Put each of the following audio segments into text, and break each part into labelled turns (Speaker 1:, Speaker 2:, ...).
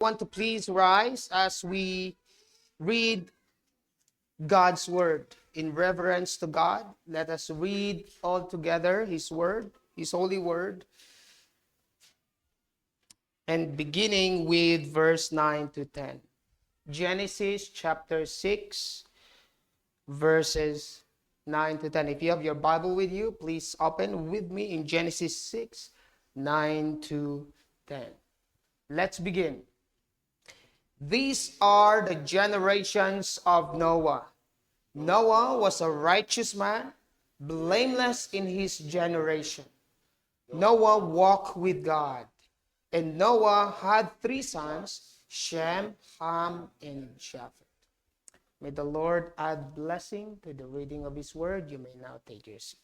Speaker 1: Want to please rise as we read God's word in reverence to God. Let us read all together His word, His holy word, and beginning with verse 9 to 10. Genesis chapter 6, verses 9 to 10. If you have your Bible with you, please open with me in Genesis 6, 9 to 10. Let's begin. These are the generations of Noah. Noah was a righteous man, blameless in his generation. Noah walked with God, and Noah had three sons, Shem, Ham, and Japheth. May the Lord add blessing to the reading of His word. You may now take your seat.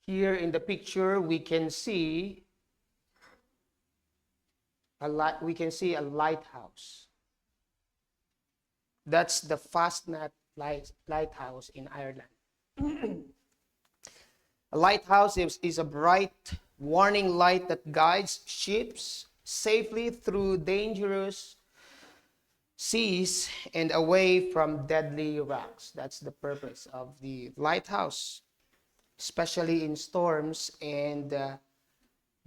Speaker 1: Here in the picture, we can see a lighthouse. That's the Fastnet lighthouse in Ireland. A lighthouse is a bright warning light that guides ships safely through dangerous seas and away from deadly rocks. That's the purpose of the lighthouse, especially in storms and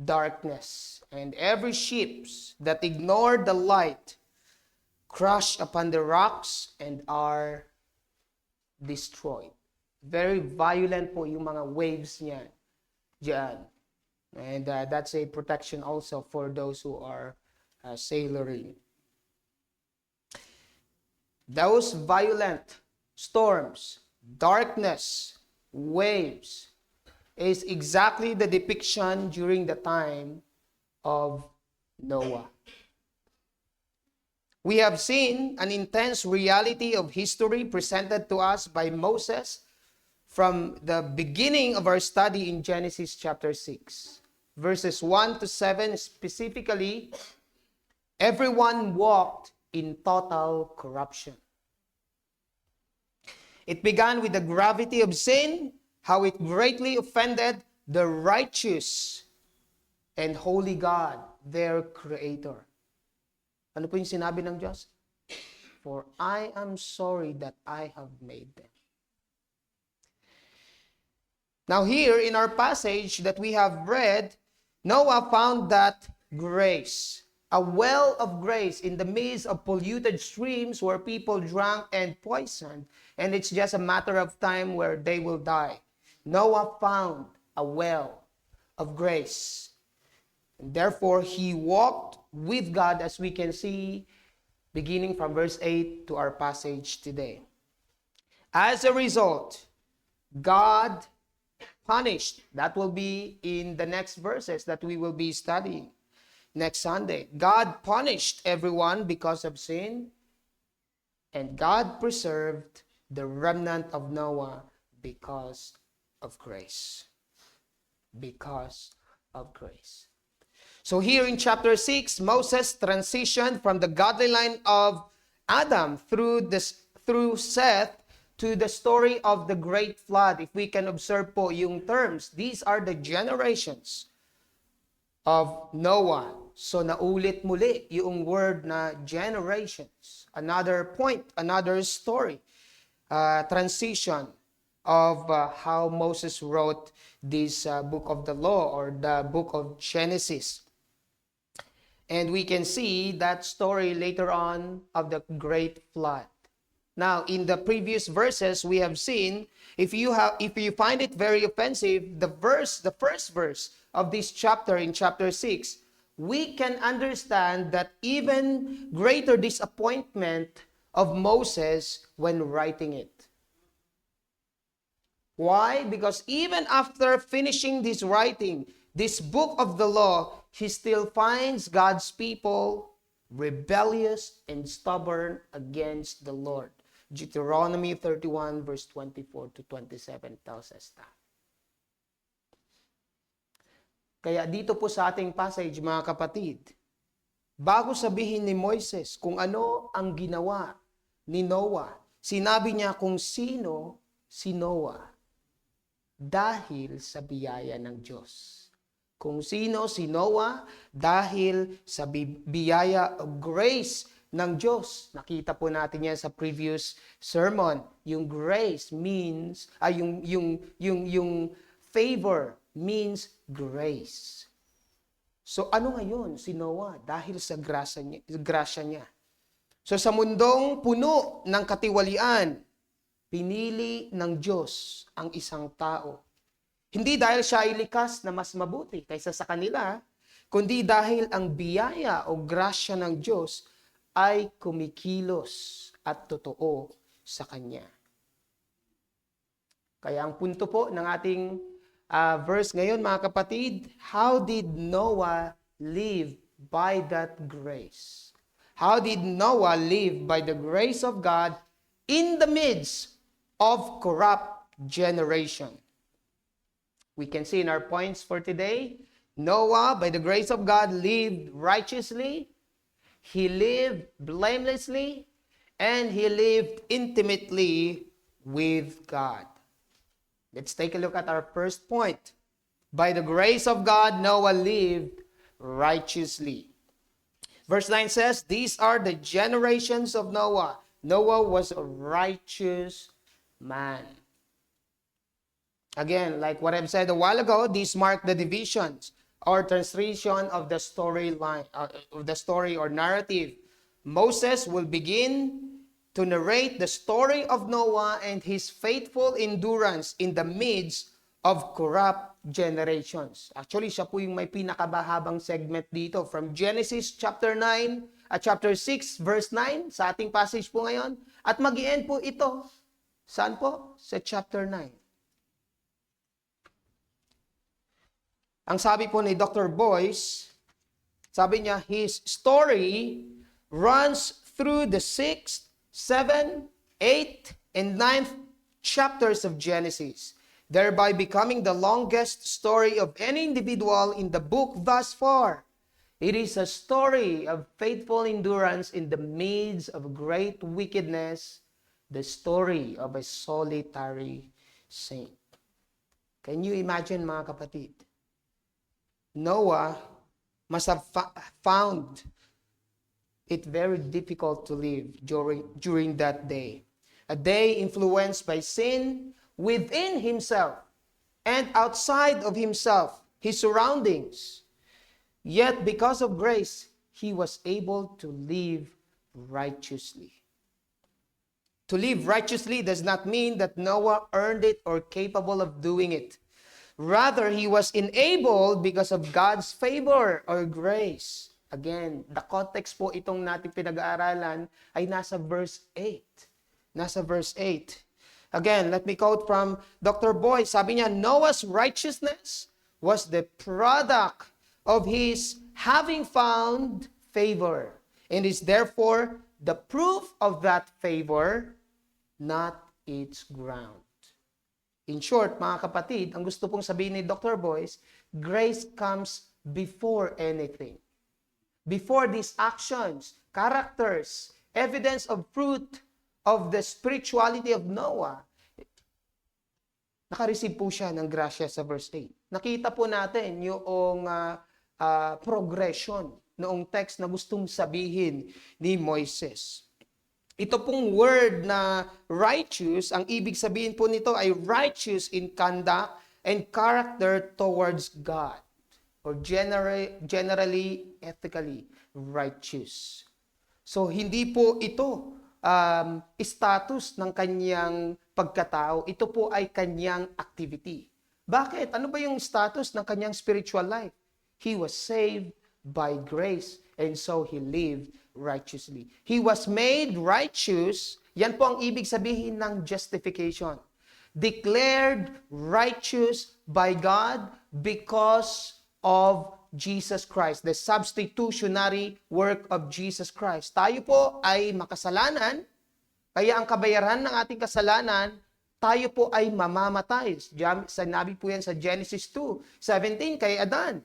Speaker 1: darkness. And every ship that ignore the light crash upon the rocks and are destroyed. Very violent po yung mga waves niyan diyan. And that's a protection also for those who are sailoring. Those violent storms, darkness, waves is exactly the depiction during the time of Noah. We have seen an intense reality of history presented to us by Moses from the beginning of our study in Genesis chapter 6. Verses 1 to 7 specifically, everyone walked in total corruption. It began with the gravity of sin, how it greatly offended the righteous and holy God, their Creator. Ano po yung sinabi ng Diyos? For I am sorry that I have made them. Now here in our passage that we have read, Noah found that grace, a well of grace in the midst of polluted streams where people drank and poisoned, and it's just a matter of time where they will die. Noah found a well of grace. And therefore, he walked with God, as we can see, beginning from verse 8 to our passage today. As a result, God punished. That will be in the next verses that we will be studying next Sunday. God punished everyone because of sin, and God preserved the remnant of Noah because of grace. Because of grace. So here in chapter 6, Moses transitioned from the godly line of Adam through Seth to the story of the great flood. If we can observe po yung terms, these are the generations of Noah. So naulit muli yung word na generations. Another point, another story, transition of how Moses wrote this book of the law or the book of Genesis. And we can see that story later on of the great flood. Now, in the previous verses, we have seen, if you find it very offensive, the first verse of this chapter in chapter 6, we can understand that even greater disappointment of Moses when writing it. Why? Because even after finishing this writing, this book of the law, he still finds God's people rebellious and stubborn against the Lord. Deuteronomy 31 verse 24 to 27 tells us that. Kaya dito po sa ating passage, mga kapatid, bago sabihin ni Moises kung ano ang ginawa ni Noah, sinabi niya kung sino si Noah dahil sa biyaya ng Diyos. Kung sino si Noah dahil sa biyaya o grace ng Diyos. Nakita po natin yan sa previous sermon. Yung grace means, yung favor means grace. So ano ngayon si Noah dahil sa grasya niya? So sa mundong puno ng katiwalian, pinili ng Diyos ang isang tao. Hindi dahil siya ay likas na mas mabuti kaysa sa kanila, kundi dahil ang biyaya o grasya ng Diyos ay kumikilos at totoo sa Kanya. Kaya ang punto po ng ating verse ngayon, mga kapatid, how did Noah live by that grace? How did Noah live by the grace of God in the midst of corrupt generation? We can see in our points for today, Noah, by the grace of God, lived righteously, he lived blamelessly, and he lived intimately with God. Let's take a look at our first point. By the grace of God, Noah lived righteously. Verse 9 says, these are the generations of Noah. Noah was a righteous man. Again, like what I've said a while ago, these mark the divisions or translation of the storyline, of the story or narrative. Moses will begin to narrate the story of Noah and his faithful endurance in the midst of corrupt generations. Actually, siya po yung may pinakabahabang segment dito from Genesis chapter 9 at chapter 6 verse 9 sa ating passage po ngayon. At mag-i-end po ito. Saan po? Sa chapter 9. Ang sabi po ni Dr. Boyce, sabi niya, his story runs through the 6th, 7th, 8th, and 9th chapters of Genesis, thereby becoming the longest story of any individual in the book thus far. It is a story of faithful endurance in the midst of great wickedness, the story of a solitary saint. Can you imagine, mga kapatid? Noah must have found it very difficult to live during that day. A day influenced by sin within himself and outside of himself, his surroundings. Yet because of grace, he was able to live righteously. To live righteously does not mean that Noah earned it or capable of doing it. Rather, he was enabled because of God's favor or grace. Again, the context po itong nating pinag-aaralan ay nasa verse 8. Nasa verse 8. Again, let me quote from Dr. Boyce. Sabi niya, Noah's righteousness was the product of his having found favor and is therefore the proof of that favor, not its ground. In short, mga kapatid, ang gusto pong sabihin ni Dr. Boyce, grace comes before anything. Before these actions, characters, evidence of fruit of the spirituality of Noah, nakareceive po siya ng grasya sa verse 8. Nakita po natin yung progression noong text na gustong sabihin ni Moises. Ito pong word na righteous, ang ibig sabihin po nito ay righteous in conduct and character towards God. Or generally, ethically righteous. So, hindi po ito status ng kanyang pagkatao. Ito po ay kanyang activity. Bakit? Ano ba yung status ng kanyang spiritual life? He was saved by grace and so he lived righteously. He was made righteous. Yan po ang ibig sabihin ng justification. Declared righteous by God because of Jesus Christ. The substitutionary work of Jesus Christ. Tayo po ay makasalanan, kaya ang kabayaran ng ating kasalanan, tayo po ay mamamatay. Sinabi po yan sa Genesis 2:17 kay Adan.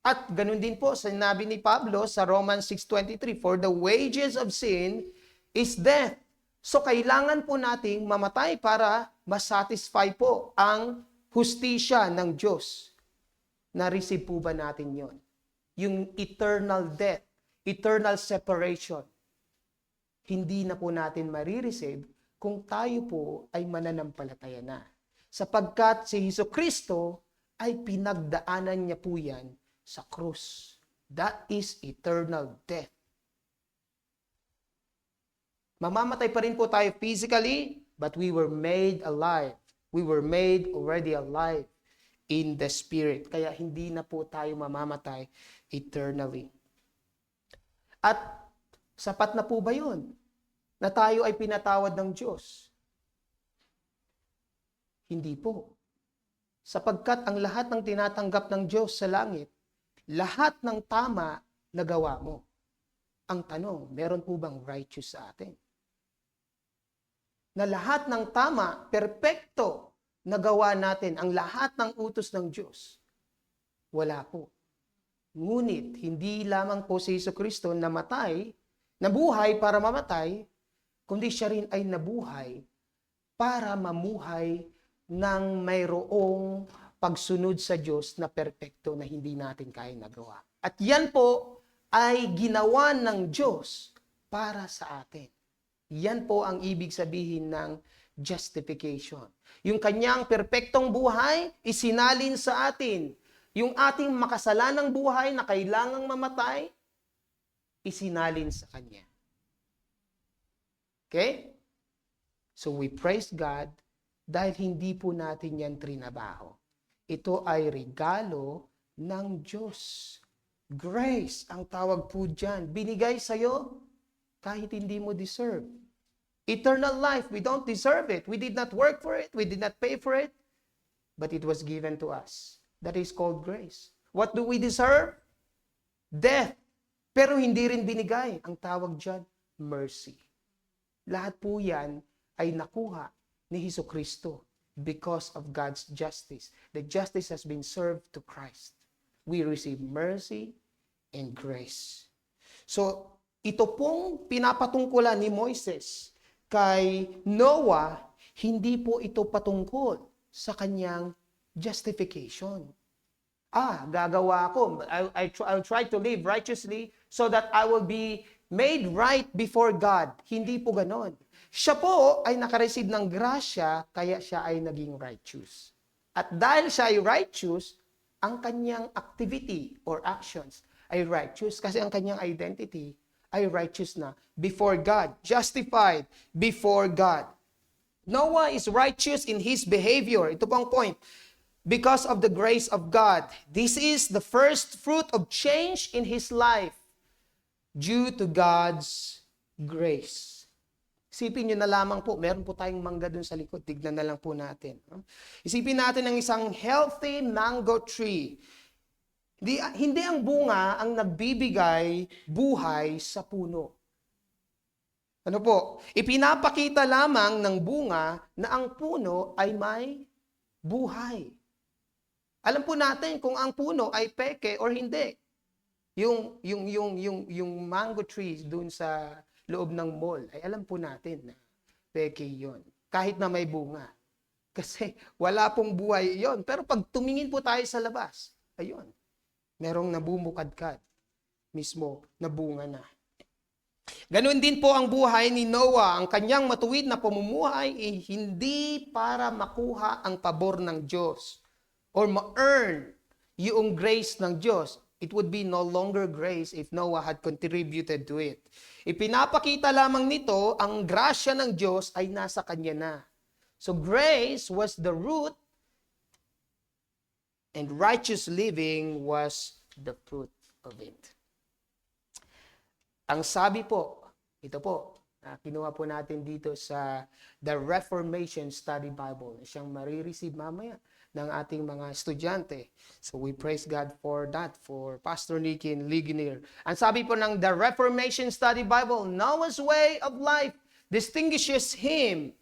Speaker 1: At ganun din po, sinabi ni Pablo sa Romans 6:23, for the wages of sin is death. So kailangan po nating mamatay para masatisfy po ang hustisya ng Diyos. Na-receive po ba natin yon? Yung eternal death, eternal separation. Hindi na po natin marireceive kung tayo po ay mananampalataya na. Sapagkat si Jesucristo ay pinagdaanan niya po yan sa krus. That is eternal death. Mamamatay pa rin po tayo physically, but we were made alive. We were made already alive in the Spirit. Kaya hindi na po tayo mamamatay eternally. At sapat na po ba yun? Na tayo ay pinatawad ng Diyos? Hindi po. Sapagkat ang lahat ng tinatanggap ng Diyos sa langit, lahat ng tama na gawa mo. Ang tanong, meron po bang righteous sa atin? Na lahat ng tama, perpekto na gawa natin, ang lahat ng utos ng Diyos. Wala po. Ngunit, hindi lamang po si Jesucristo namatay, nabuhay para mamatay, kundi siya rin ay nabuhay para mamuhay ng mayroong pagsunod sa Diyos na perpekto na hindi natin kaya nagawa. At yan po ay ginawa ng Diyos para sa atin. Yan po ang ibig sabihin ng justification. Yung kanyang perpektong buhay, isinalin sa atin. Yung ating makasalanang buhay na kailangang mamatay, isinalin sa kanya. Okay? So we praise God dahil hindi po natin yan trinabaho. Ito ay regalo ng Diyos. Grace ang tawag po dyan. Binigay sa'yo kahit hindi mo deserve. Eternal life, we don't deserve it. We did not work for it. We did not pay for it. But it was given to us. That is called grace. What do we deserve? Death. Pero hindi rin binigay. Ang tawag dyan, mercy. Lahat po yan ay nakuha ni Jesucristo because of God's justice. The justice has been served to Christ. We receive mercy and grace. So, ito pong pinapatungkulan ni Moises kay Noah, hindi po ito patungkol sa kanyang justification. Gagawa ako. I'll try to live righteously so that I will be made right before God. Hindi po ganon. Siya po ay nakareceive ng grasya, kaya siya ay naging righteous. At dahil siya ay righteous, ang kanyang activity or actions ay righteous kasi ang kanyang identity ay righteous na before God, justified before God. Noah is righteous in his behavior. Ito po ang point. Because of the grace of God. This is the first fruit of change in his life due to God's grace. Isipin nyo na lamang po, meron po tayong mangga dun sa likod. Tignan na lang po natin. Isipin natin ang isang healthy mango tree. Hindi ang bunga ang nagbibigay buhay sa puno. Ano po? Ipinapakita lamang ng bunga na ang puno ay may buhay. Alam po natin kung ang puno ay peke or hindi. Yung mango trees dun sa loob ng mall, ay alam po natin na peke yon. Kahit na may bunga. Kasi wala pong buhay yon. Pero pag tumingin po tayo sa labas, ayun, merong nabumukadkad mismo na bunga na. Ganun din po ang buhay ni Noah. Ang kanyang matuwid na pamumuhay ay hindi para makuha ang pabor ng Diyos or ma-earn yung grace ng Diyos. It would be no longer grace if Noah had contributed to it. Ipinapakita lamang nito, ang grasya ng Diyos ay nasa kanya na. So grace was the root and righteous living was the fruit of it. Ang sabi po, ito po, kinuha po natin dito sa The Reformation Study Bible. Siyang marireceive mamaya ng ating mga estudyante. So we praise God for that, for Pastor Nicky and Ligonier. Ang sabi po ng The Reformation Study Bible, Noah's way of life distinguishes him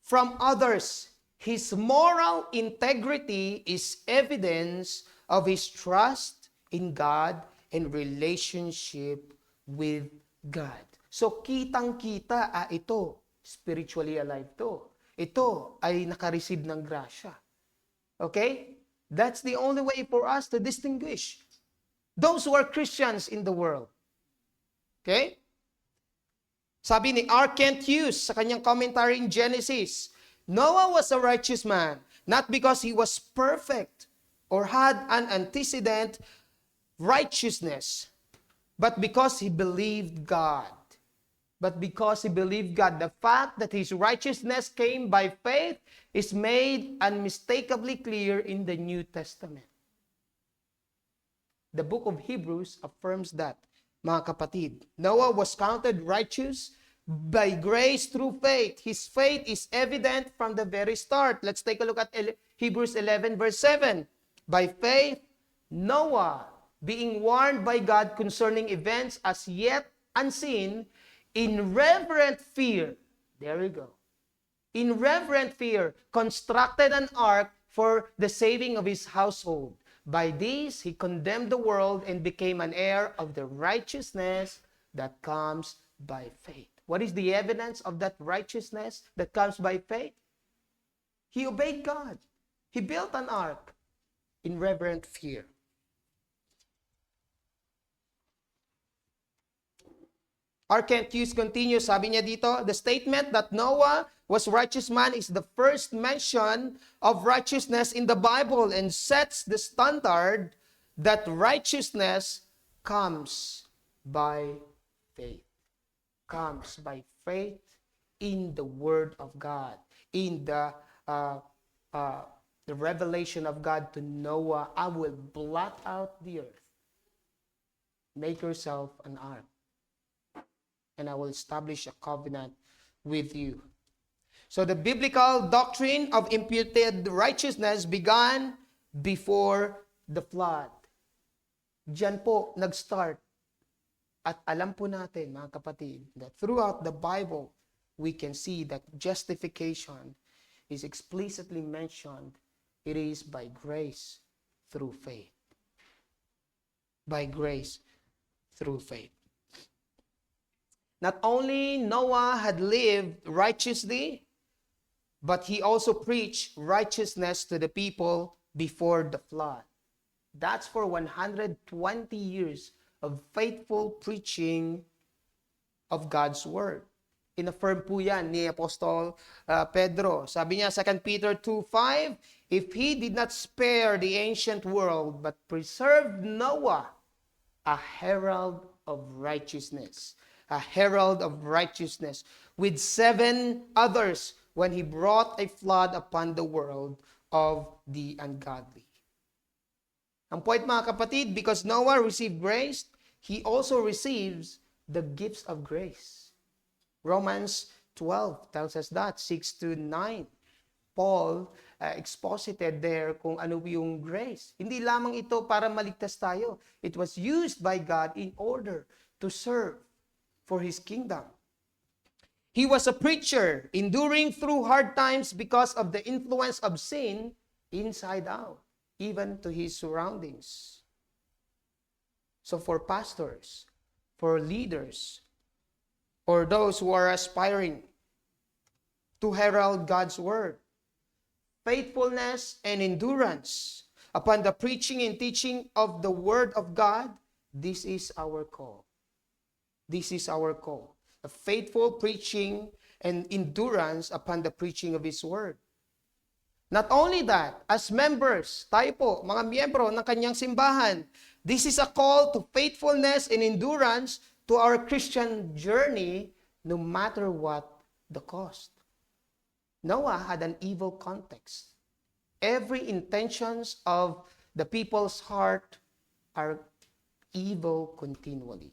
Speaker 1: from others. His moral integrity is evidence of his trust in God and relationship with God. So kitang-kita, ito, spiritually alive to. Ito ay nakareceive ng grasya. Okay? That's the only way for us to distinguish those who are Christians in the world. Okay? Sabi ni R. Kent Hughes sa kanyang commentary in Genesis, Noah was a righteous man, not because he was perfect or had an antecedent righteousness, but because he believed God. But because he believed God, the fact that his righteousness came by faith is made unmistakably clear in the New Testament. The book of Hebrews affirms that, mga kapatid. Noah was counted righteous by grace through faith. His faith is evident from the very start. Let's take a look at Hebrews 11 verse 7. By faith, Noah, being warned by God concerning events as yet unseen, in reverent fear, there we go, in reverent fear, constructed an ark for the saving of his household. By this, he condemned the world and became an heir of the righteousness that comes by faith. What is the evidence of that righteousness that comes by faith? He obeyed God. He built an ark in reverent fear. R. Kent Hughes continues, sabi niya dito, the statement that Noah was righteous man is the first mention of righteousness in the Bible and sets the standard that righteousness comes by faith. Comes by faith in the Word of God, in the revelation of God to Noah. I will blot out the earth. Make yourself an ark, and I will establish a covenant with you. So the biblical doctrine of imputed righteousness began before the flood. Diyan po nag-start. At alam po natin, mga kapatid, that throughout the Bible, we can see that justification is explicitly mentioned. It is by grace through faith. By grace through faith. Not only Noah had lived righteously, but he also preached righteousness to the people before the flood. That's for 120 years of faithful preaching of God's Word. In-affirm po yan ni Apostol Pedro. Sabi niya, 2 Peter 2:5, if he did not spare the ancient world, but preserved Noah, a herald of righteousness. A herald of righteousness, with 7 others when he brought a flood upon the world of the ungodly. Ang point, mga kapatid, because Noah received grace, he also receives the gifts of grace. Romans 12 tells us that, 6-9. Paul exposited there kung ano yung grace. Hindi lamang ito para maligtas tayo. It was used by God in order to serve for His kingdom. He was a preacher, enduring through hard times because of the influence of sin inside out, even to his surroundings. So for pastors, for leaders, or those who are aspiring to herald God's word, faithfulness and endurance upon the preaching and teaching of the word of God, this is our call. This is our call. A faithful preaching and endurance upon the preaching of His Word. Not only that, as members, tayo po, mga miyembro ng kanyang simbahan, this is a call to faithfulness and endurance to our Christian journey, no matter what the cost. Noah had an evil context. Every intentions of the people's heart are evil continually.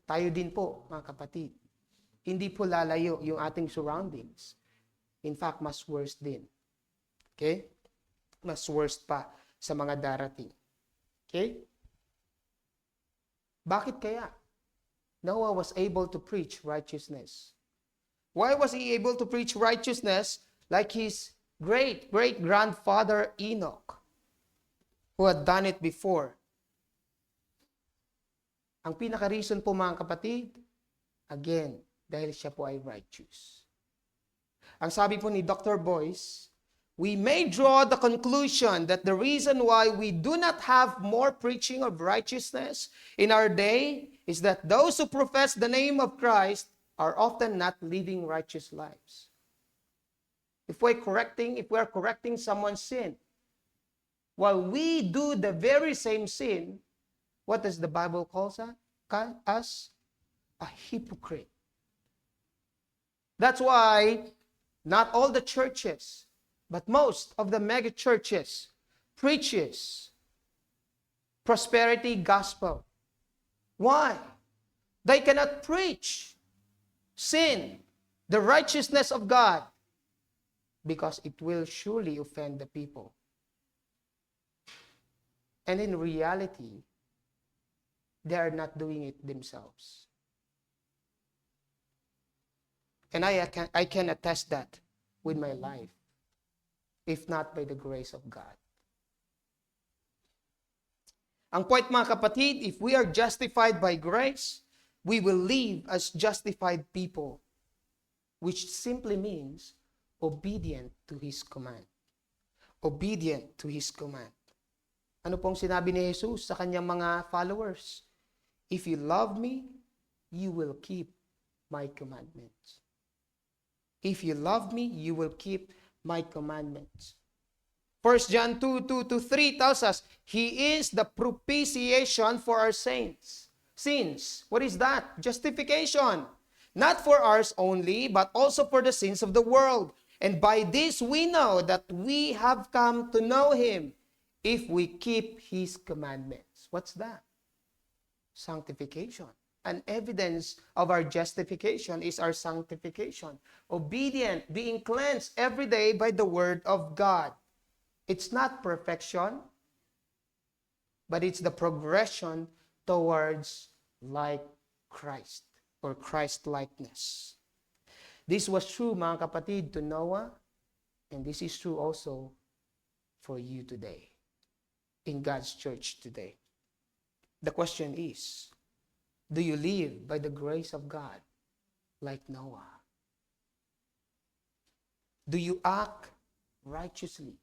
Speaker 1: Tayo din po, mga kapatid. Hindi po lalayo yung ating surroundings. In fact, mas worse din. Okay? Mas worse pa sa mga darating. Okay? Bakit kaya? Noah was able to preach righteousness. Why was he able to preach righteousness like his great-great-grandfather Enoch? who had done it before. Ang pinaka-reason po mga kapatid, again, dahil siya po ay righteous. Ang sabi po ni Dr. Boyce, we may draw the conclusion that the reason why we do not have more preaching of righteousness in our day is that those who profess the name of Christ are often not living righteous lives. If we're correcting someone's sin, while we do the very same sin, what does the Bible call us? A hypocrite. That's why not all the churches, but most of the mega churches preaches prosperity gospel. Why? They cannot preach sin, the righteousness of God, because it will surely offend the people. And in reality, they are not doing it themselves. And I can attest that with my life, if not by the grace of God. Ang point mga kapatid, if we are justified by grace, we will live as justified people, which simply means obedient to His command. Obedient to His command. Ano pong sinabi ni Jesus sa kanyang mga followers? If you love me, you will keep my commandments. If you love me, you will keep my commandments. 1 John 2:2-3 tells us, He is the propitiation for our sins. Sins. What is that? Justification. Not for ours only, but also for the sins of the world. And by this we know that we have come to know Him, if we keep His commandments. What's that? Sanctification. An evidence of our justification is our sanctification. Obedient, being cleansed every day by the Word of God. It's not perfection, but it's the progression towards like Christ or Christ-likeness. This was true, mga kapatid, to Noah, and this is true also for you today, in God's church today. The question is, do you live by the grace of God like Noah? Do you act righteously?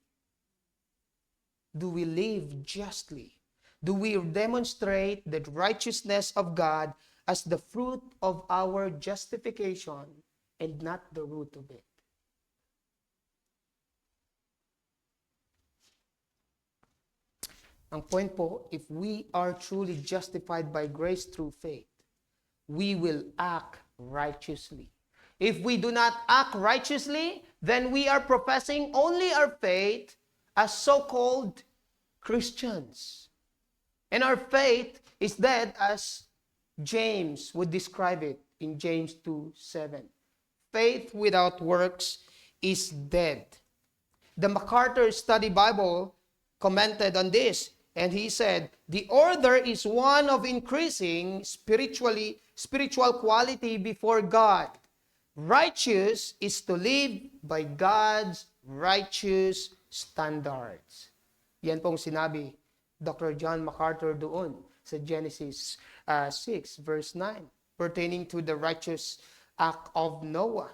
Speaker 1: Do we live justly? Do we demonstrate the righteousness of God as the fruit of our justification and not the root of it? Ang point po, if we are truly justified by grace through faith, we will act righteously. If we do not act righteously, then we are professing only our faith as so-called Christians. And our faith is dead, as James would describe it in James 2:7. Faith without works is dead. The MacArthur Study Bible commented on this, and he said, the order is one of increasing spiritual quality before God. Righteous is to live by God's righteous standards. Yan pong sinabi Dr. John MacArthur doon sa Genesis 6 verse 9 pertaining to the righteous act of Noah.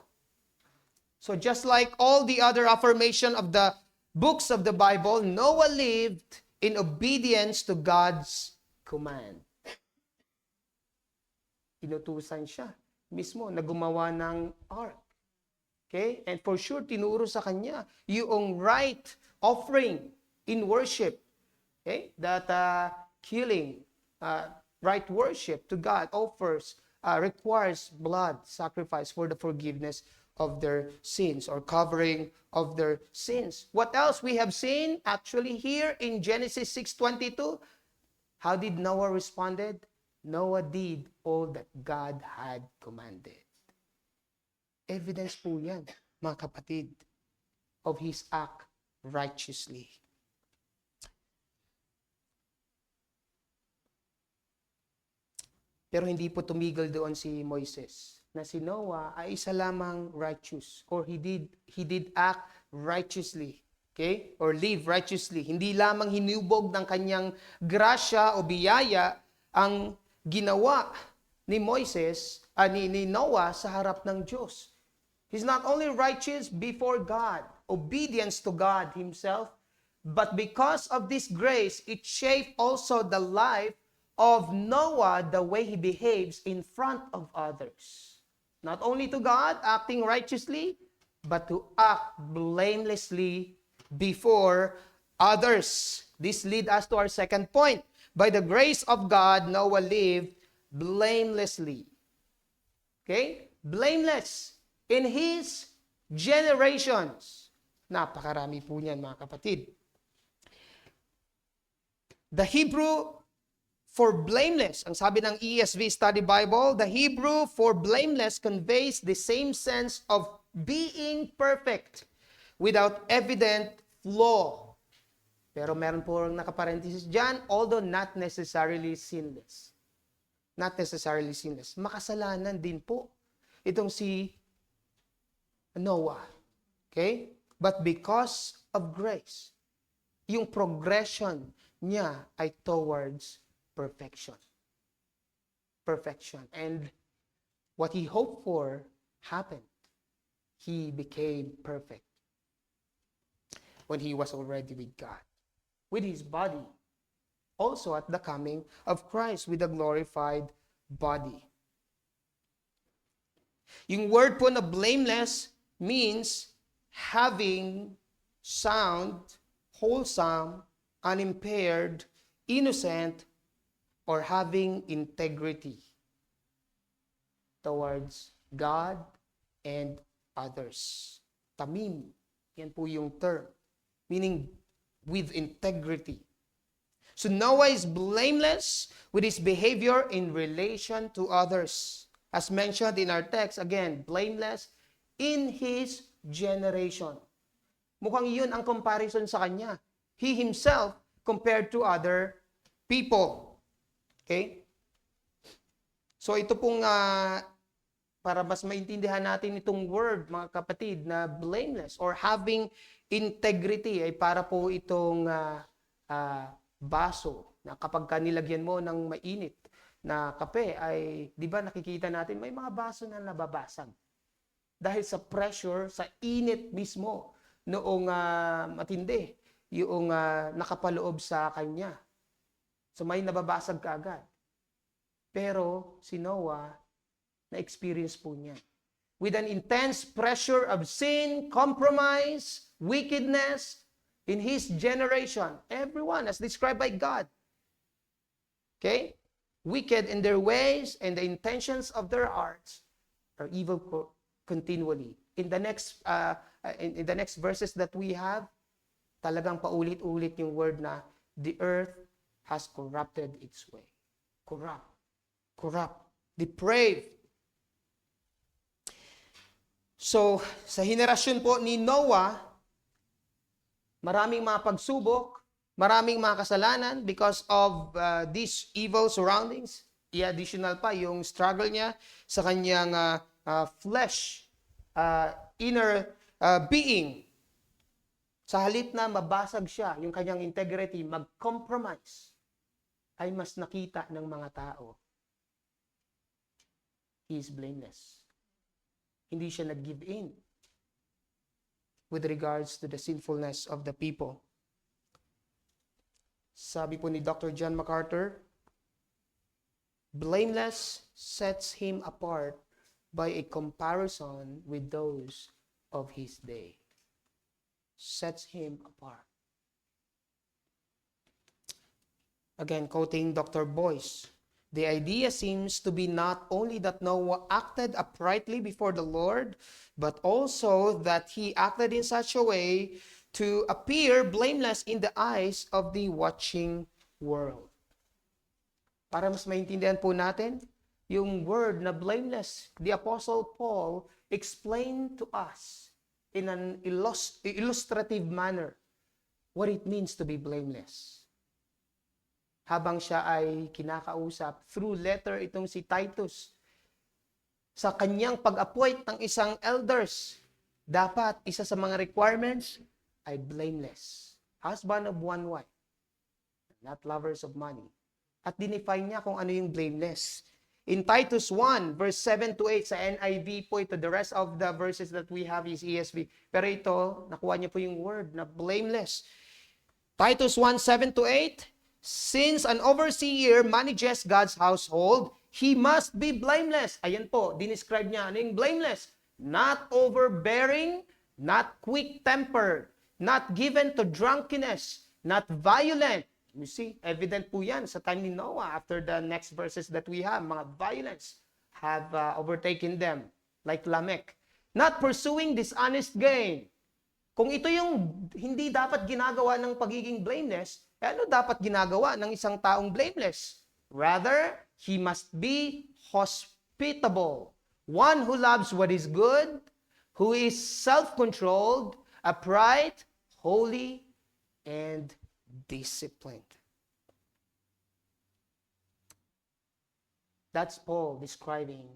Speaker 1: So just like all the other affirmation of the books of the Bible, Noah lived in obedience to God's command. Inutusan siya mismo na gumawa ng ark. Okay? And for sure, tinuro sa kanya yung right offering in worship. Okay? That killing, right worship to God requires blood sacrifice for the forgiveness of their sins or covering of their sins. What else we have seen actually here in Genesis 6:22? How did Noah responded? Noah did all that God had commanded. Evidence po yan, mga kapatid, of his act righteously. Pero hindi po tumigil doon si Moises, na si Noah ay isa lamang righteous, or he did act righteously. Okay? Or live righteously. Hindi lamang hinubog ng kanyang grasya o biyaya ang ginawa ni Noah sa harap ng Diyos. He's not only righteous before God, obedience to God Himself, but because of this grace, it shaped also the life of Noah, the way he behaves in front of others. Not only to God, acting righteously, but to act blamelessly before others. This leads us to our second point. By the grace of God, Noah lived blamelessly. Okay? Blameless in his generations. Napakarami po niyan, mga kapatid. The Hebrew for blameless, ang sabi ng ESV Study Bible, the Hebrew for blameless conveys the same sense of being perfect without evident flaw. Pero meron po nakaparenthesis dyan, although not necessarily sinless. Not necessarily sinless. Makasalanan din po itong si Noah. Okay? But because of grace, yung progression niya ay towards perfection. Perfection. And what he hoped for happened. He became perfect when he was already with God, with his body, also at the coming of Christ with a glorified body. Yung word po na blameless means having sound, wholesome, unimpaired, innocent, or having integrity towards God and others. Tamim, yan po yung term. Meaning, with integrity. So Noah is blameless with his behavior in relation to others. As mentioned in our text, again, blameless in his generation. Mukhang yun ang comparison sa kanya. He himself compared to other people. Okay? So ito pong para mas maintindihan natin itong word, mga kapatid, na blameless or having integrity ay para po itong baso na kapag nilagyan mo ng mainit na kape ay, di ba nakikita natin may mga baso na nababasag. Dahil sa pressure, sa init mismo noong matindi, yung nakapaloob sa kanya. So may nababasag kaagad. Pero si Noah, na-experience po niya. With an intense pressure of sin, compromise, wickedness in his generation. Everyone as described by God. Okay? Wicked in their ways and the intentions of their hearts are evil continually. In the next verses that we have, talagang paulit-ulit yung word na the earth has corrupted its way. Corrupt, depraved. So, sa henerasyon po ni Noah, maraming mga pagsubok, maraming mga kasalanan because of these evil surroundings. I-additional pa yung struggle niya sa kanyang flesh, inner being. Sa halip na mabasag siya, yung kanyang integrity, mag-compromise, ay mas nakita ng mga tao. He is blameless. Hindi siya nag-give in with regards to the sinfulness of the people. Sabi po ni Dr. John MacArthur, blameless sets him apart by a comparison with those of his day. Sets him apart. Again, quoting Dr. Boyce, the idea seems to be not only that Noah acted uprightly before the Lord, but also that he acted in such a way to appear blameless in the eyes of the watching world. Para mas maintindihan po natin, yung word na blameless, the Apostle Paul explained to us in an illustrative manner what it means to be blameless. Habang siya ay kinakausap through letter itong si Titus. Sa kanyang pag-appoint ng isang elders, dapat isa sa mga requirements ay blameless. Husband of one wife, not lovers of money. At dinefine niya kung ano yung blameless. In Titus 1, verse 7 to 8, sa NIV po ito, the rest of the verses that we have is ESV. Pero ito, nakuha niyo po yung word na blameless. Titus 1, 7 to 8, since an overseer manages God's household, he must be blameless. Ayan po, dinescribe niya ano yung blameless. Not overbearing, not quick-tempered, not given to drunkenness, not violent. You see, evident po yan sa time ni Noah after the next verses that we have. Mga violence have overtaken them, like Lamech. Not pursuing dishonest gain. Kung ito yung hindi dapat ginagawa ng pagiging blameless, ano dapat ginagawa ng isang taong blameless? Rather, he must be hospitable. One who loves what is good, who is self-controlled, upright, holy, and disciplined. That's Paul describing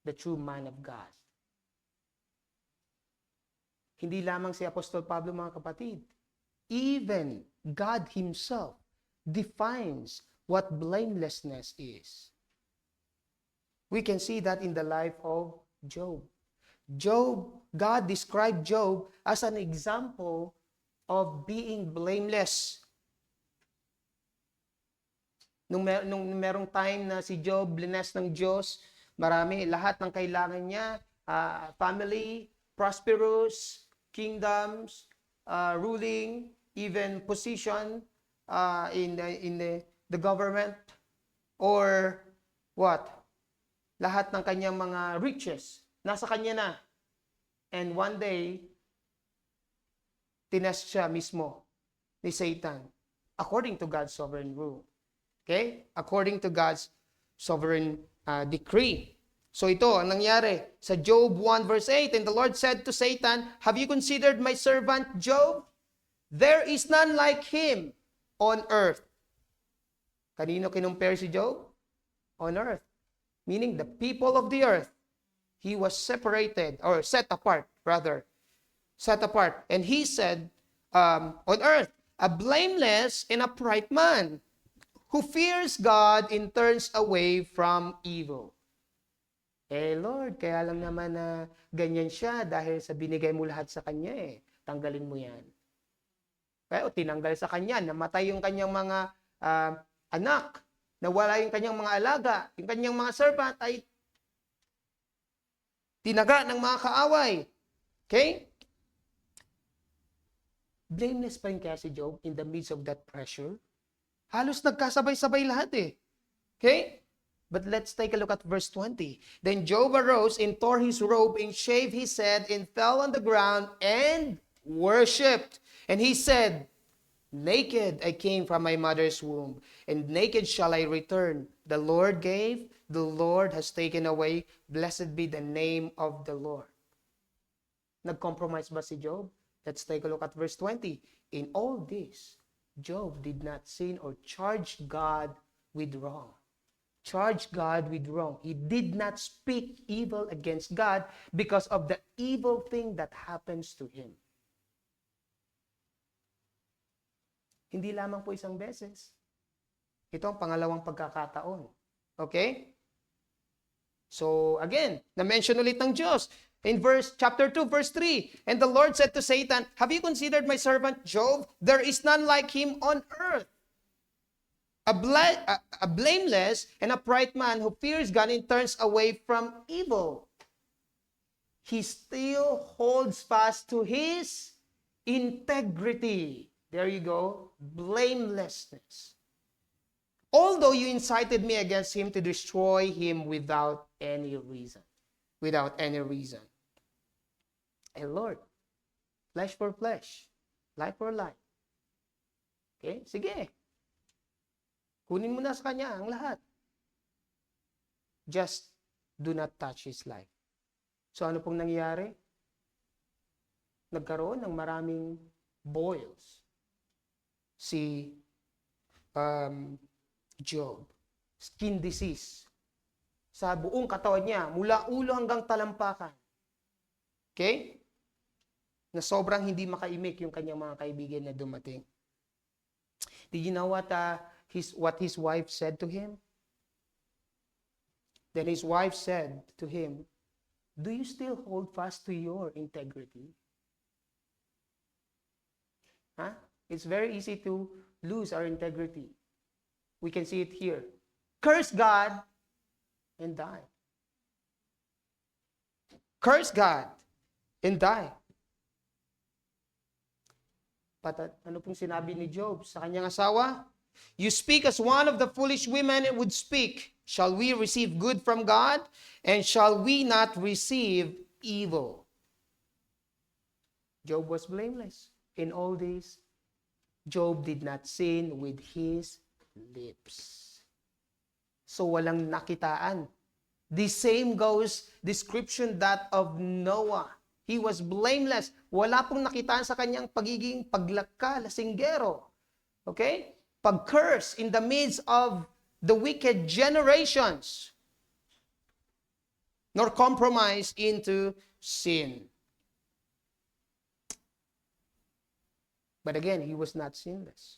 Speaker 1: the true man of God. Hindi lamang si Apostol Pablo, mga kapatid. Even God Himself defines what blamelessness is. We can see that in the life of Job. God described Job as an example of being blameless. Nung merong time na si Job, blessed ng Diyos, marami, lahat ng kailangan niya, family, prosperous, kingdoms, ruling, even position in the government, or what? Lahat ng kanyang mga riches, nasa kanya na. And one day, tinest siya mismo ni Satan according to God's sovereign rule. Okay? According to God's sovereign decree. So ito, ang nangyari sa Job 1 verse 8, and the Lord said to Satan, have you considered my servant Job? There is none like him on earth. Kanino kinumpare si Job? On earth. Meaning the people of the earth. He was separated, or set apart, rather. Set apart. And he said, on earth, a blameless and upright man, who fears God and turns away from evil. Eh Lord, kaya lang naman na ganyan siya dahil sa binigay mo lahat sa kanya eh. Tanggalin mo yan. Kaya tinanggal sa kanya, namatay yung kanyang mga anak, nawala yung kanyang mga alaga, yung kanyang mga servant ay tinaga ng mga kaaway. Okay? Blameless pa rin kaya si Job in the midst of that pressure? Halos nagkasabay-sabay lahat eh. Okay? But let's take a look at verse 20. Then Job arose and tore his robe and shaved his head and fell on the ground and worshipped. And he said, naked I came from my mother's womb, and naked shall I return. The Lord gave, the Lord has taken away. Blessed be the name of the Lord. Nag-compromise ba si Job? Let's take a look at verse 20. In all this, Job did not sin or charge God with wrong. Charge God with wrong. He did not speak evil against God because of the evil thing that happens to him. Hindi lamang po isang beses. Ito ang pangalawang pagkakataon. Okay? So, again, na-mention ulit ng Diyos. In chapter 2, verse 3, and the Lord said to Satan, have you considered my servant Job? There is none like him on earth. A blameless and upright man who fears God and turns away from evil. He still holds fast to his integrity. There you go. Blamelessness. Although you incited me against him to destroy him without any reason. Without any reason. Hey Lord, flesh for flesh, life for life. Okay? Sige. Kunin mo na sa kanya ang lahat. Just do not touch his life. So ano pong nangyari? Nagkaroon ng maraming boils si Job. Skin disease. Sa buong katawan niya, mula ulo hanggang talampakan. Okay? na sobrang hindi makaimik yung kanyang mga kaibigan na dumating. Did you know what his wife said to him? Then his wife said to him, "Do you still hold fast to your integrity?" Huh? It's very easy to lose our integrity. We can see it here. Curse God and die. Curse God and die. Ano pong sinabi ni Job sa kanyang asawa? "You speak as one of the foolish women would speak. Shall we receive good from God? And shall we not receive evil?" Job was blameless. In all this, Job did not sin with his lips. So walang nakitaan. The same goes description that of Noah. He was blameless. Wala pong nakitaan sa kanyang pagiging paglaka, lasinggero. Okay? Pag-curse in the midst of the wicked generations. Nor compromise into sin. But again, he was not sinless.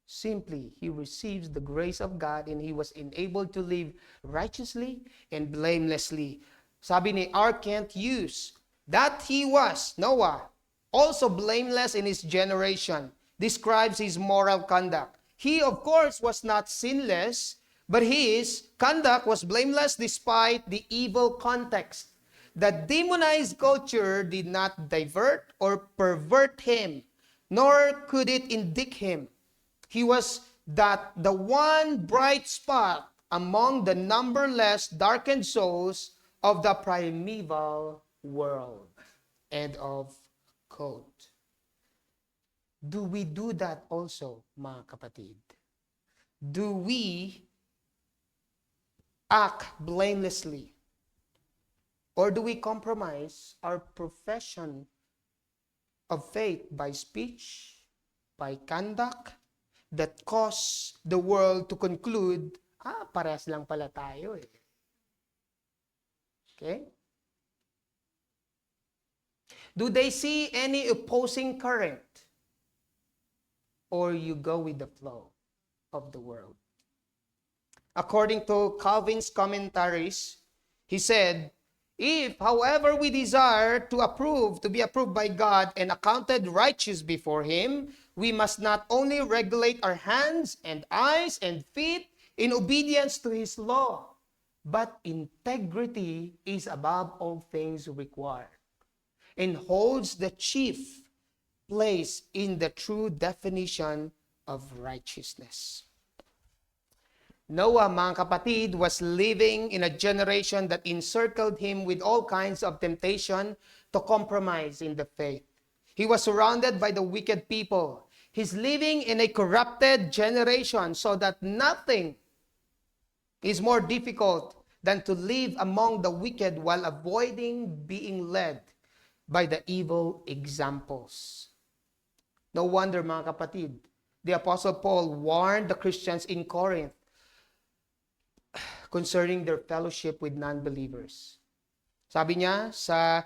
Speaker 1: Simply, he receives the grace of God and he was enabled to live righteously and blamelessly. Sabi ni R. Kent Hughes, that he was, Noah, also blameless in his generation, describes his moral conduct. He, of course, was not sinless, but his conduct was blameless despite the evil context. The demonized culture did not divert or pervert him, nor could it indict him. He was the one bright spot among the numberless darkened souls of the primeval world. End of quote. Do we do that also, mga kapatid? Do we act blamelessly? Or do we compromise our profession of faith by speech, by conduct, that cause the world to conclude, parehas lang pala tayo eh. Okay? Do they see any opposing current? Or you go with the flow of the world? According to Calvin's commentaries, he said, if, however, we desire to be approved by God and accounted righteous before Him, we must not only regulate our hands and eyes and feet in obedience to His law, but integrity is above all things required and holds the chief place in the true definition of righteousness. Noah, mga kapatid, was living in a generation that encircled him with all kinds of temptation to compromise in the faith. He was surrounded by the wicked people. He's living in a corrupted generation, so that nothing is more difficult than to live among the wicked while avoiding being led by the evil examples. No wonder, mga kapatid, the Apostle Paul warned the Christians in Corinth concerning their fellowship with non-believers. Sabi niya sa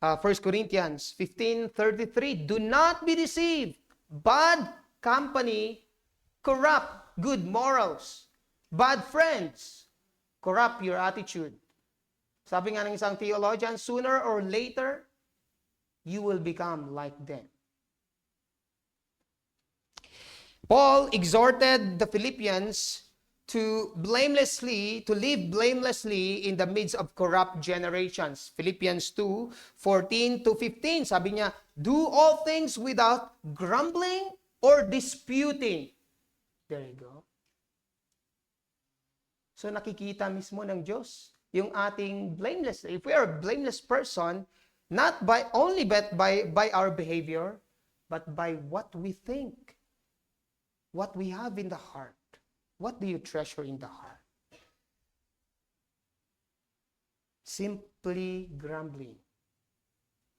Speaker 1: 1 Corinthians 15:33, do not be deceived. Bad company corrupt good morals. Bad friends corrupt your attitude. Sabi nga ng isang theologian, sooner or later, you will become like them. Paul exhorted the Philippians to live blamelessly in the midst of corrupt generations. Philippians 2:14-15, sabi niya, do all things without grumbling or disputing. There you go. So nakikita mismo ng Diyos yung ating blameless. If we are a blameless person, not only by our behavior, but by what we think, what we have in the heart. What do you treasure in the heart? Simply grumbling.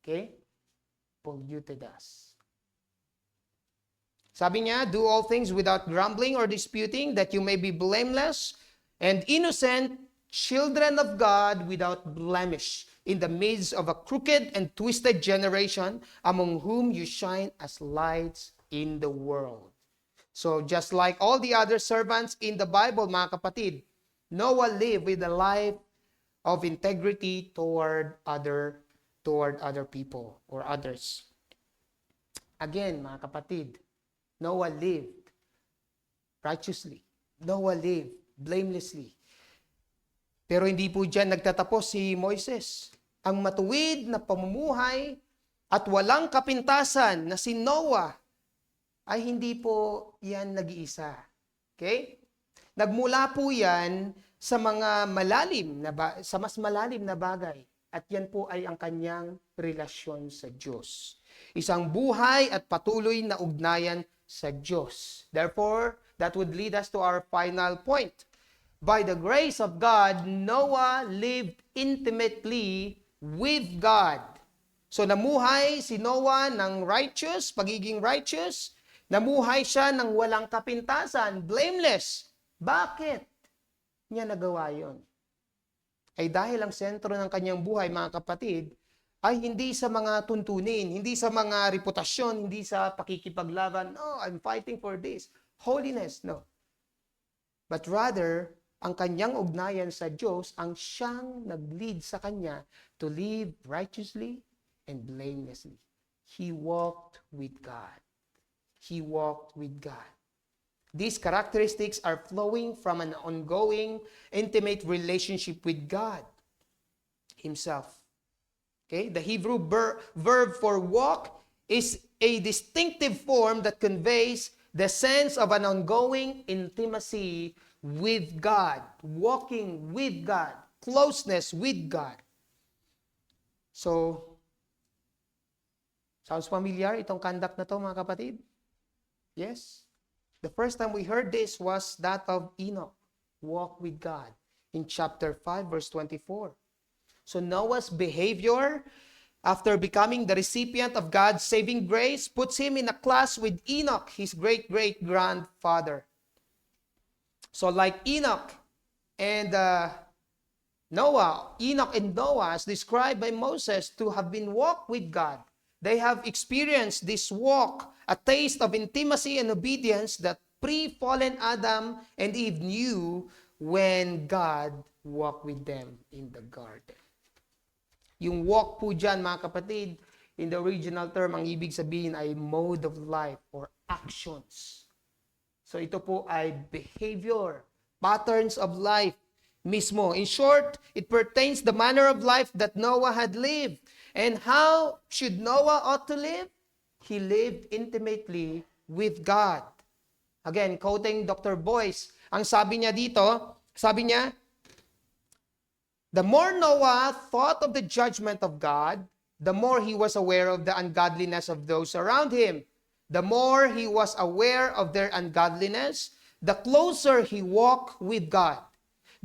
Speaker 1: Okay? Polluted us. Sabi niya, do all things without grumbling or disputing, that you may be blameless and innocent children of God without blemish in the midst of a crooked and twisted generation, among whom you shine as lights in the world. So just like all the other servants in the Bible, mga kapatid, Noah lived with a life of integrity toward other people or others. Again, mga kapatid, Noah lived righteously. Noah lived blamelessly. Pero hindi po dyan nagtatapos si Moises. Ang matuwid na pamumuhay at walang kapintasan na si Noah ay hindi po yan nag-iisa. Okay? Nagmula po yan sa mga sa mas malalim na bagay. At yan po ay ang kanyang relasyon sa Diyos. Isang buhay at patuloy na ugnayan sa Diyos. Therefore, that would lead us to our final point. By the grace of God, Noah lived intimately with God. So namuhay si Noah ng pagiging righteous. Namuhay siya ng walang kapintasan, blameless. Bakit niya nagawa yon? Ay dahil ang sentro ng kanyang buhay, mga kapatid, ay hindi sa mga tuntunin, hindi sa mga reputasyon, hindi sa pakikipaglaban. No, I'm fighting for this. Holiness, no. But rather, ang kanyang ugnayan sa Diyos ang siyang nag-lead sa kanya to live righteously and blamelessly. He walked with God. He walked with God. These characteristics are flowing from an ongoing, intimate relationship with God Himself. Okay? The Hebrew verb for walk is a distinctive form that conveys the sense of an ongoing intimacy with God, walking with God, closeness with God. So, sounds familiar itong conduct na to, mga kapatid? Yes. The first time we heard this was that of Enoch, walk with God, in chapter 5, verse 24. So Noah's behavior after becoming the recipient of God's saving grace puts him in a class with Enoch, his great-great-grandfather. So like Enoch and Noah, as described by Moses to have been walked with God. They have experienced this walk, a taste of intimacy and obedience that pre-fallen Adam and Eve knew when God walked with them in the garden. Yung walk po dyan, mga kapatid, in the original term, ang ibig sabihin ay mode of life or actions. So ito po ay behavior, patterns of life mismo. In short, it pertains the manner of life that Noah had lived. And how should Noah ought to live? He lived intimately with God. Again, quoting Dr. Boyce, ang sabi niya dito, the more Noah thought of the judgment of God, the more he was aware of the ungodliness of those around him. The more he was aware of their ungodliness, the closer he walked with God.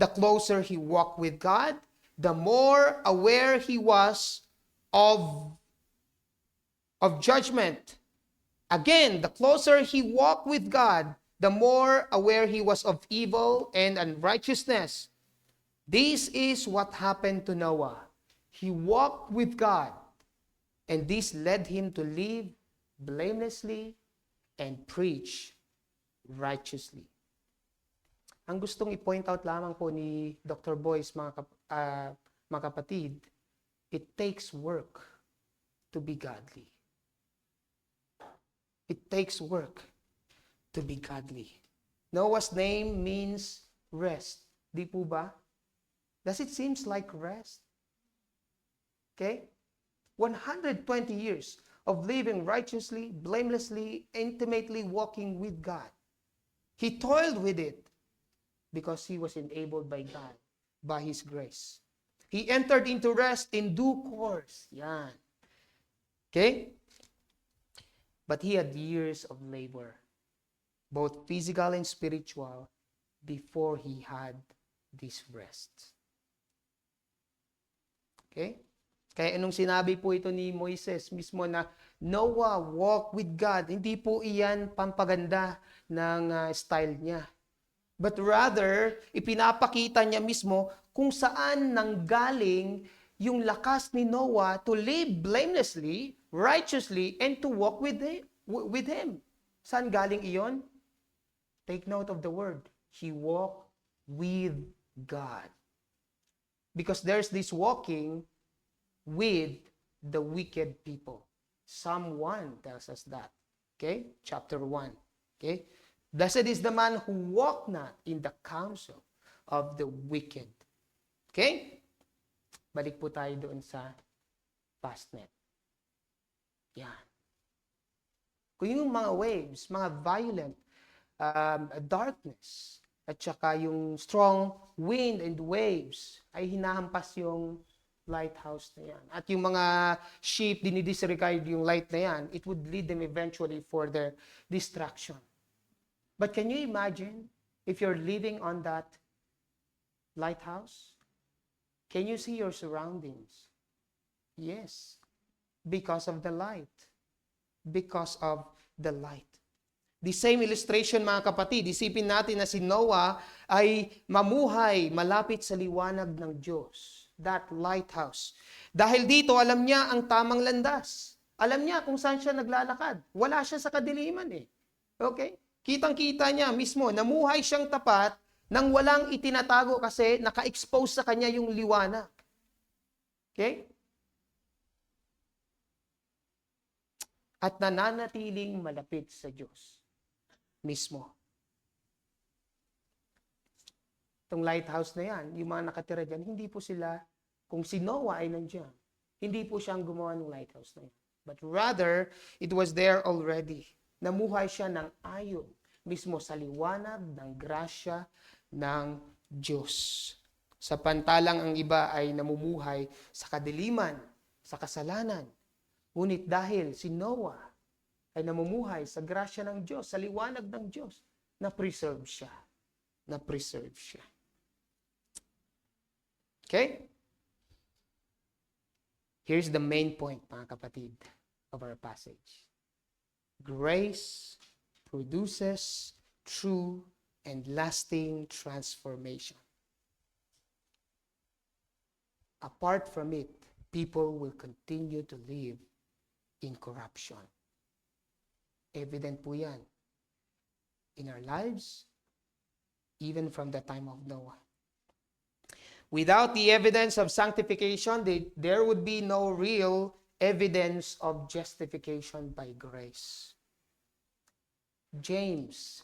Speaker 1: The closer he walked with God, the more aware he was of judgment. Again, the closer he walked with God, the more aware he was of evil and unrighteousness. This is what happened to Noah. He walked with God, and this led him to live blamelessly and preach righteously. Ang gustong i-point out lamang po ni Dr. Boyce, mga kapatid, it takes work to be godly. It takes work to be godly. Noah's name means rest. Di po ba? Does it seems like rest? Okay? 120 years of living righteously, blamelessly, intimately walking with God. He toiled with it because he was enabled by God, by His grace. He entered into rest in due course. Yan. Okay? But he had years of labor, both physical and spiritual, before he had this rest. Okay? Kaya anong sinabi po ito ni Moises mismo na Noah walk with God, hindi po iyan pampaganda ng style niya. But rather, ipinapakita niya mismo kung saan nanggaling yung lakas ni Noah to live blamelessly, righteously, and to walk with him. Saan galing iyon? Take note of the word. He walked with God. Because there's this walking with the wicked people. Psalm 1 tells us that. Okay? Chapter 1. Okay? Blessed is the man who walk not in the counsel of the wicked. Okay? Balik po tayo doon sa fastnet. Yan. Kung yung mga waves, mga violent darkness, at saka yung strong wind and waves, ay hinahampas yung lighthouse na yan. At yung mga ship, dinidisregard yung light na yan, it would lead them eventually for their destruction. But can you imagine if you're living on that lighthouse? Can you see your surroundings? Yes. Because of the light. Because of the light. The same illustration, mga kapatid, isipin natin na si Noah ay mamuhay malapit sa liwanag ng Diyos. That lighthouse. Dahil dito, alam niya ang tamang landas. Alam niya kung saan siya naglalakad. Wala siya sa kadiliman eh. Okay? Kitang-kita niya mismo, namuhay siyang tapat nang walang itinatago kasi naka-expose sa kanya yung liwanag. Okay? At nananatiling malapit sa Diyos mismo. Itong lighthouse na yan, yung mga nakatira dyan, hindi po sila, kung si Noah ay nandiyan, hindi po siyang gumawa ng lighthouse na yan. But rather, it was there already. Namuhay siya ng ayon mismo sa liwanag ng grasya ng Diyos. Samantalang ang iba ay namumuhay sa kadiliman, sa kasalanan. Ngunit dahil si Noah ay namumuhay sa grasya ng Diyos, sa liwanag ng Diyos, na-preserve siya. Na-preserve siya. Okay? Here's the main point, mga kapatid, of our passage. Grace produces true and lasting transformation. Apart from it, people will continue to live in corruption. Evident po yan in our lives, even from the time of Noah. Without the evidence of sanctification, there would be no real evidence of justification by grace. James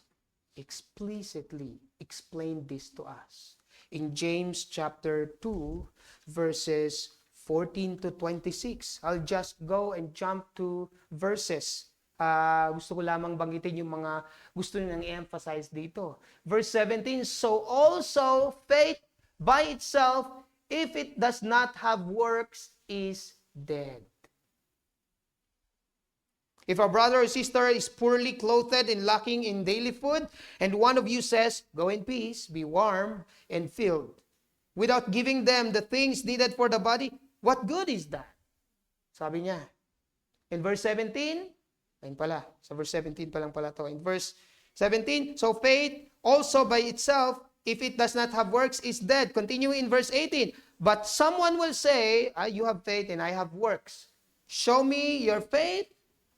Speaker 1: explicitly explained this to us. In James chapter 2, verses 14 to 26. I'll just go and jump to verses. Gusto ko lamang banggitin yung mga gusto nilang i-emphasize dito. Verse 17, so also faith by itself, if it does not have works, is dead. If a brother or sister is poorly clothed and lacking in daily food, and one of you says, go in peace, be warm and filled, without giving them the things needed for the body, what good is that? Sabi niya. In verse 17, ayun pala, sa verse 17 pa lang pala to. In verse 17, so faith also by itself, if it does not have works, is dead. Continuing in verse 18, but someone will say, you have faith and I have works. Show me your faith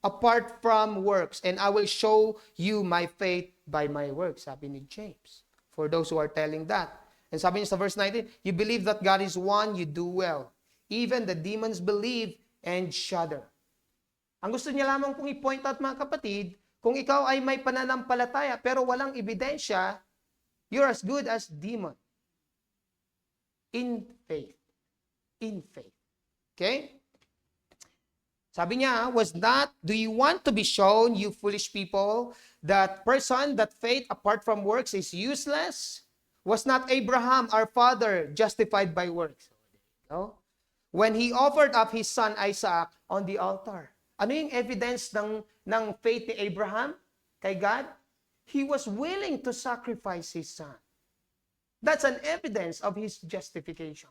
Speaker 1: apart from works, and I will show you my faith by my works. Sabi ni James. For those who are telling that. And sabi niya sa verse 19, you believe that God is one, you do well. Even the demons believe and shudder. Ang gusto niya lamang pong i-point out, mga kapatid, kung ikaw ay may pananampalataya pero walang ebidensya, you're as good as demon. In faith. In faith. Okay? Sabi niya, do you want to be shown, you foolish people, that faith apart from works is useless? Was not Abraham, our father, justified by works? No? When he offered up his son Isaac on the altar. Ano yung evidence ng faith ni Abraham kay God? He was willing to sacrifice his son. That's an evidence of his justification.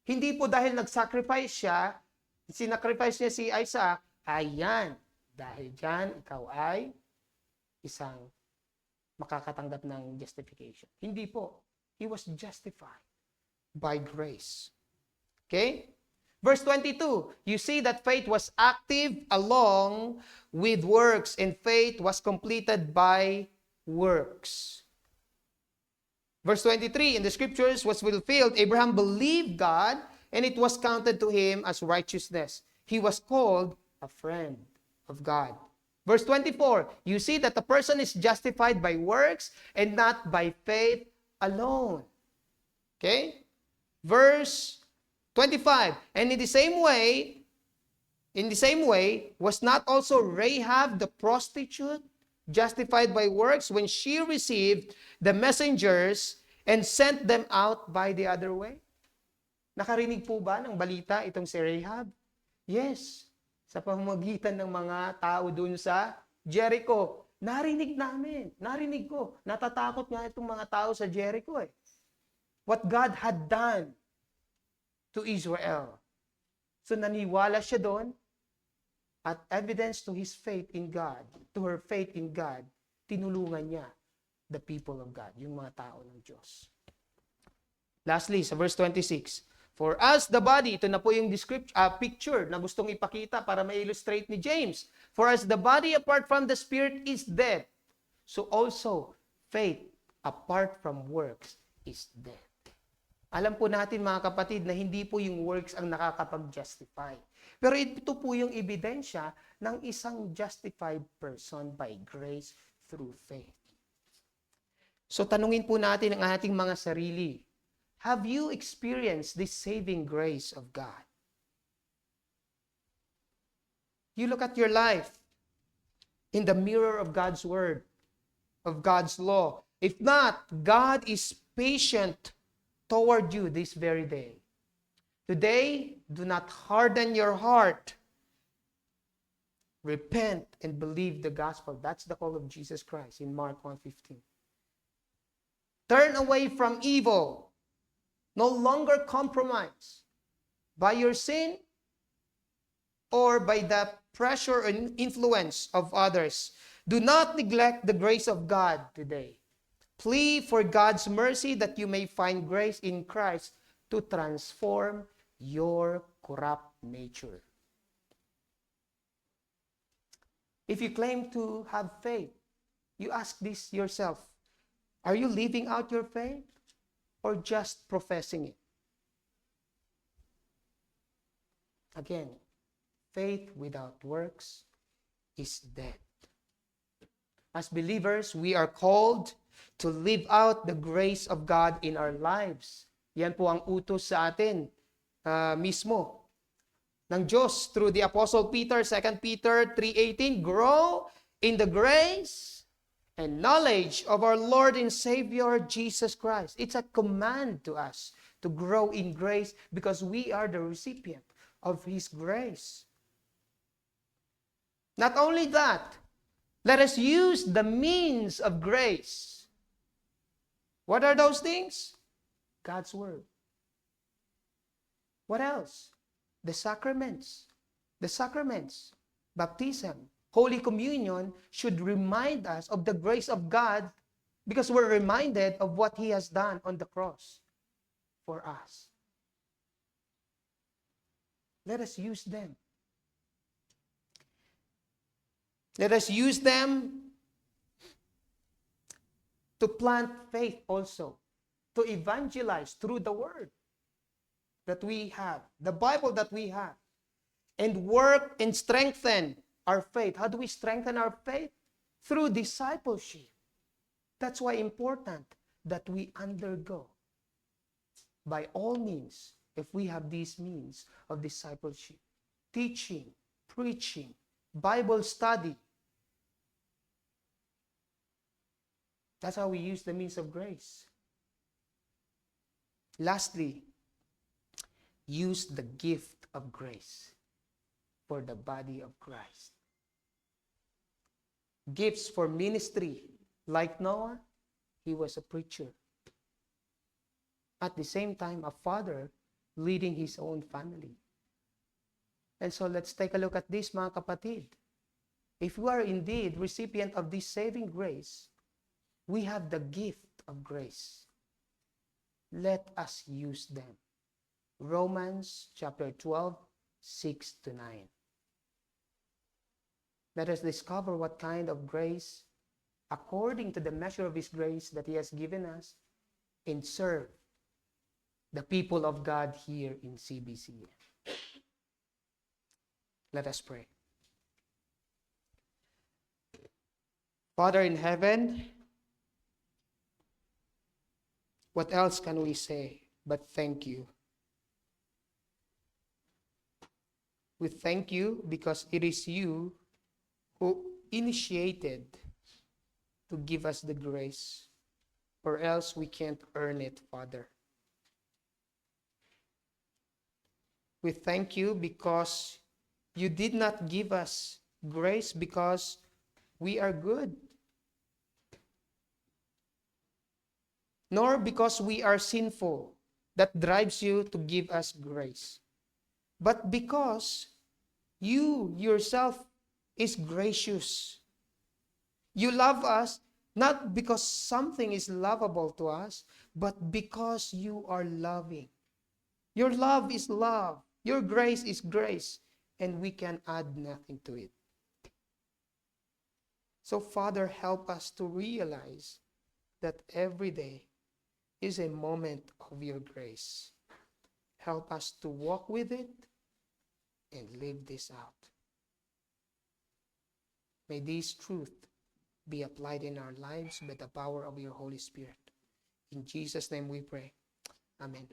Speaker 1: Hindi po dahil nag-sacrifice siya, sinacrifice niya si Isaac, ayan, dahil dyan, ikaw ay isang makakatanggap ng justification. Hindi po. He was justified by grace. Okay? Verse 22, you see that faith was active along with works, and faith was completed by works. Verse 23, in the scriptures was fulfilled, Abraham believed God, and it was counted to him as righteousness. He was called a friend of God. Verse 24, you see that the person is justified by works and not by faith alone. Okay? Verse 25, and in the same way, was not also Rahab the prostitute justified by works when she received the messengers and sent them out by the other way? Nakarinig po ba ng balita itong si Rahab? Yes. Sa pamamagitan ng mga tao doon sa Jericho. Narinig ko. Natatakot nga itong mga tao sa Jericho eh. What God had done to Israel. So naniwala siya doon at evidence to his faith in God, to her faith in God, tinulungan niya the people of God, yung mga tao ng Diyos. Lastly, sa verse 26, for as the body, ito na po yung picture na gustong ipakita para ma-illustrate ni James. For as the body apart from the spirit is dead, so also faith apart from works is dead. Alam po natin mga kapatid na hindi po yung works ang nakakapag-justify. Pero ito po yung ebidensya ng isang justified person by grace through faith. So tanungin po natin ang ating mga sarili. Have you experienced this saving grace of God? You look at your life in the mirror of God's word, of God's law. If not, God is patient toward you this very day. Today, do not harden your heart. Repent and believe the gospel. That's the call of Jesus Christ in Mark 1:15. Turn away from evil. No longer compromise by your sin or by the pressure and influence of others. Do not neglect the grace of God today. Plead for God's mercy that you may find grace in Christ to transform your corrupt nature. If you claim to have faith, you ask this yourself. Are you living out your faith or just professing it? Again, faith without works is dead. As believers, we are called to live out the grace of God in our lives. Yan po ang utos sa atin mismo ng Diyos through the Apostle Peter, 2 Peter 3:18, grow in the grace and knowledge of our Lord and Savior Jesus Christ. It's a command to us to grow in grace because we are the recipient of His grace. Not only that, let us use the means of grace. What are those things? God's Word. What else? The sacraments. The sacraments. Baptism, Holy Communion should remind us of the grace of God because we're reminded of what He has done on the cross for us. Let us use them. Let us use them to plant faith also, to evangelize through the Word that we have, the Bible that we have, and work and strengthen our faith. How do we strengthen our faith? Through discipleship. That's why important that we undergo, by all means, if we have these means of discipleship, teaching, preaching, Bible study. That's how we use the means of grace. Lastly, use the gift of grace for the body of Christ. Gifts for ministry. Like Noah, he was a preacher. At the same time, a father leading his own family. And so let's take a look at this, mga kapatid. If we are indeed recipient of this saving grace, we have the gift of grace. Let us use them. Romans chapter 12, 6 to 9. Let us discover what kind of grace, according to the measure of His grace that He has given us, and serve the people of God here in CBC. Let us pray. Father in heaven, what else can we say but thank you? We thank you because it is you who initiated to give us the grace, or else we can't earn it, Father. We thank you because you did not give us grace because we are good, nor because we are sinful that drives you to give us grace, but because you yourself is gracious. You love us not because something is lovable to us, but because you are loving. Your love is love. Your grace is grace, and we can add nothing to it. So, Father, help us to realize that every day is a moment of your grace. Help us to walk with it and live this out. May this truth be applied in our lives by the power of your Holy Spirit. In Jesus' name we pray. Amen.